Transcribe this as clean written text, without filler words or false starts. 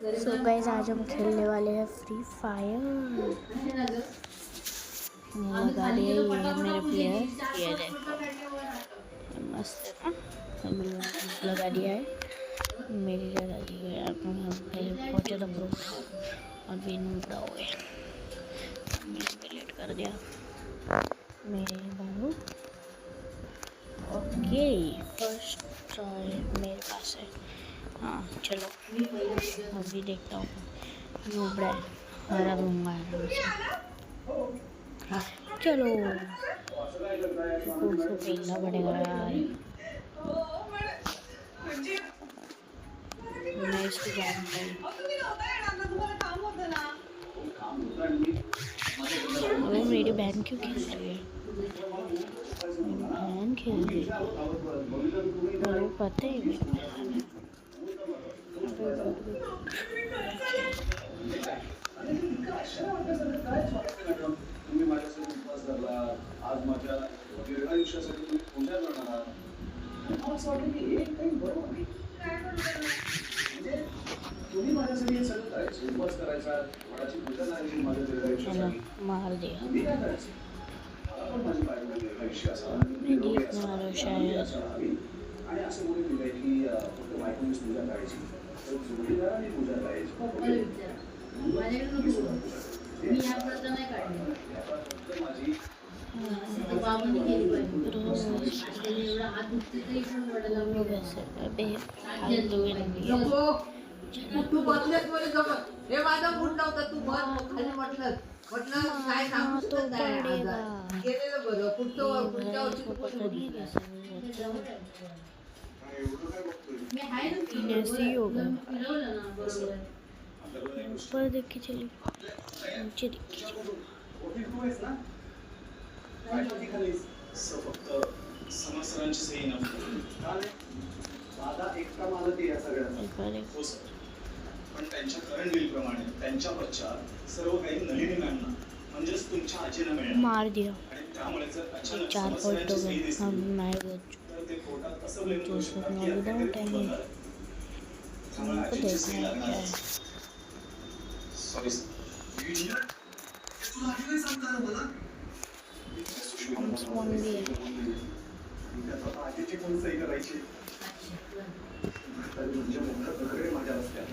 So guys आज हम खेलने वाले हैं फ्री फायर। लगा दिया ये मेरे प्लेयर, ये देखो मस्त है ना, लगा दिया है मेरी लगा दी है। पहले पहुंचे तो प्रो अभी नूबड़ा हो गया, लेट कर दिया मेरे बाबू। ओके फर्स्ट ट्राई मेरे पास है। हाँ चलो अभी देखता हूँ, नूबड़ा है, हरा दूंगा आराम से। हाँ चलो उसको खेलना पड़ेगा यार, मैं इसको जानता हूँ। अरे मेरी बहन क्यों खेल रही है, बहन खेल रही है, मुझे पता है मेरी बहन है। तुम्ही माझ्यासाठी उपवास धरला, आज माझ्या दीर्घ आयुष्यासाठी तुम्ही पूजा करणार आहात। मला असं वाटतं की एक काही बरोबर नाही, म्हणजे तुम्ही माझ्यासाठी हे सगळं करायचं, उपवास करायचा, वडाची पूजा करायची माझ्या दीर्घ आयुष्यासाठी, मार दिया तुम्ही काय करायचं? मला पण माझी बायको दीर्घ आयुष्य असावं, मारो शायद। आणि असं बोलून दिलंय की फक्त बायकोनीच पूजा करायची, तर जोडीदाराने पूजा करायची। मी या प्रथा नाही काढली, माझी बाबांनी केली पाहिजे, एवढा हात दुखते तरी पण वडाला तू बसलेच बोले जमत, हे माझा मूड नव्हता, तू बस खाली म्हटलं काय सांगू शकत गेलेलं बरं, पुढच्या वर्षी तू बोलली मी हाय ना ऊपर देख के चली, नीचे देख के चली। फक्त समसरांची सही नव्हती, दादा एकटा मालक आहे या सगळ्याचा, हो सर, पण त्यांच्या करंट बिल प्रमाणे त्यांच्या पश्चात सर्व काही नलिनी मॅमना म्हणजेच तुमच्या आजीला मिळेल। मार दिया आणि त्यामुळे जर अचानक 4 पॉइंट हो गए, हम मार गए तर ते कोर्टात असं ब्लेम करू शकतात की विदाउट त्यामुळे हमको आजीची सही देखना है लागणार क्या आहे। है। सॉरी सर, तुला आधी नाही सांगता आलं मला? हम स्पॉन भी है। आजीची पण सही करायची, म्हणजे मोठा प्रकरण माझ्या रस्त्यात